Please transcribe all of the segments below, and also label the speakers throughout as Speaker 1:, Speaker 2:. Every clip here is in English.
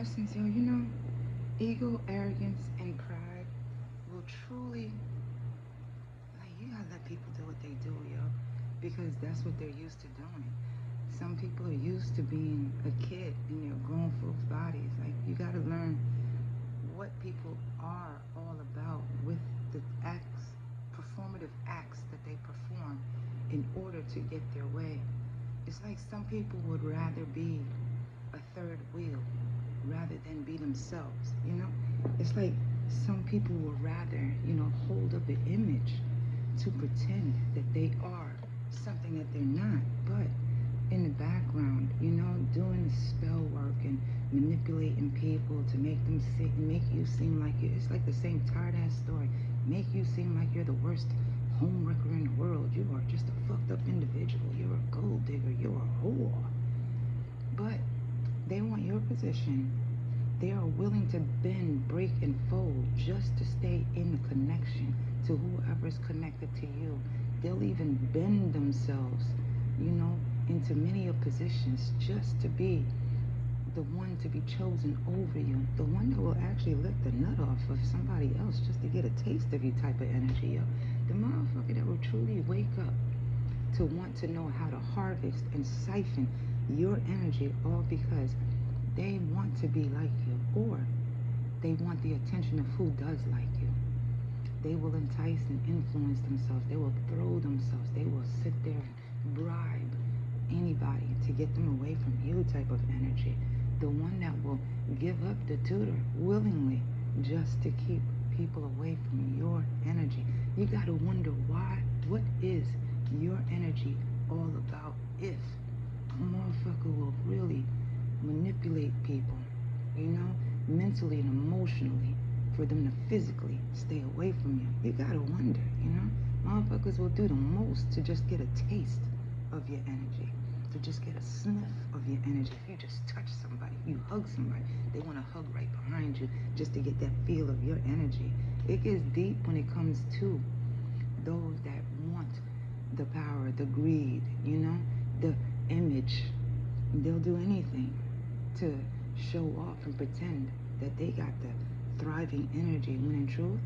Speaker 1: Essence, yo, ego, arrogance, and pride will truly, like, you gotta let people do what they do, yo, because that's what they're used to doing. Some people are used to being a kid in their grown folks' bodies. Like, you gotta learn what people are all about with the acts, performative acts that they perform in order to get their way. It's like some people would rather be a third wheel rather than be themselves. It's like some people would rather, hold up an image to pretend that they are something that they're not. But in the background, doing the spell work and manipulating people to make you seem like it's like the same tired ass story. Make you seem like you're the worst homewrecker in the world. You are just a fucked up individual. You're a gold digger. You're a whore. But they want your position. They are willing to bend, break, and fold just to stay in the connection to whoever's connected to you. They'll even bend themselves, into many of positions just to be the one to be chosen over you. The one that will actually lick the nut off of somebody else just to get a taste of you type of energy. The motherfucker that will truly wake up to want to know how to harvest and siphon your energy, all because they want to be like you, or they want the attention of who does like you. They will entice and influence themselves. They will throw themselves. They will sit there and bribe anybody to get them away from you type of energy. The one that will give up the tutor willingly just to keep people away from your energy. You got to wonder why. What is your energy all about if a motherfucker will really manipulate people, mentally and emotionally, for them to physically stay away from you? You gotta wonder, motherfuckers will do the most to just get a taste of your energy, to just get a sniff of your energy. If you just touch somebody, you hug somebody, they want to hug right behind you just to get that feel of your energy. It gets deep when it comes to those that want the power, the greed, the image. They'll do anything to show off and pretend that they got the thriving energy, when in truth,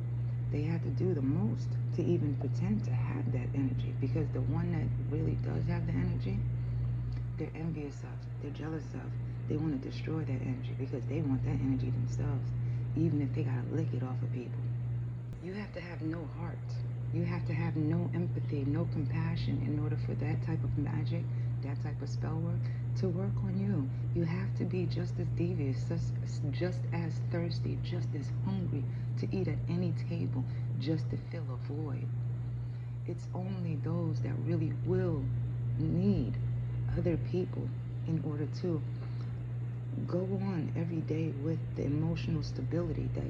Speaker 1: they have to do the most to even pretend to have that energy, because the one that really does have the energy, they're envious of, they're jealous of, they want to destroy that energy because they want that energy themselves, even if they gotta lick it off of people. You have to have no heart. You have to have no empathy, no compassion in order for that type of magic, that type of spell work to work on you. You have to be just as devious, just as thirsty, just as hungry to eat at any table just to fill a void. It's only those that really will need other people in order to go on every day with the emotional stability that,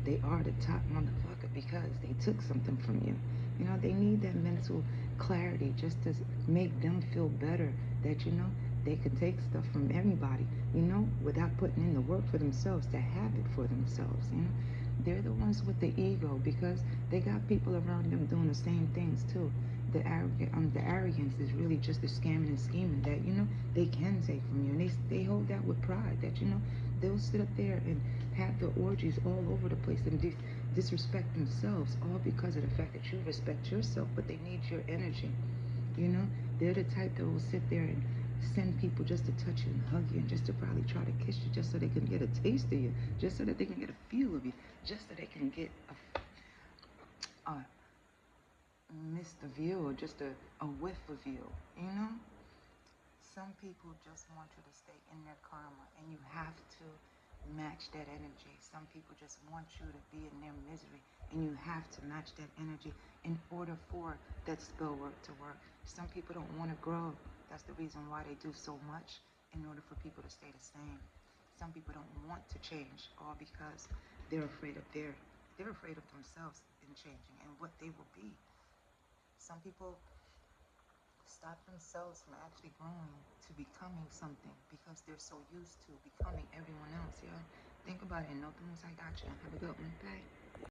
Speaker 1: they are the top motherfucker because they took something from you. They need that mental clarity just to make them feel better that, they could take stuff from everybody, without putting in the work for themselves to have it for themselves. They're the ones with the ego because they got people around them doing the same things too. The arrogance is really just the scamming and scheming that, they can take from you. And they hold that with pride that, they'll sit up there and have the orgies all over the place and disrespect themselves, all because of the fact that you respect yourself, but they need your energy. They're the type that will sit there and send people just to touch you and hug you and just to probably try to kiss you just so they can get a taste of you, just so that they can get a feel of you, just so they can get a missed a view or just a whiff of you. Some people just want you to stay in their karma, and you have to match that energy. Some people just want you to be in their misery, and you have to match that energy in order for that spell work to work. Some people don't want to grow. That's the reason why they do so much in order for people to stay the same. Some people don't want to change, all because they're afraid of themselves in changing and what they will be. Some people stop themselves from actually growing to becoming something because they're so used to becoming everyone else. Think about it. No, I got you. Have a good one. Bye.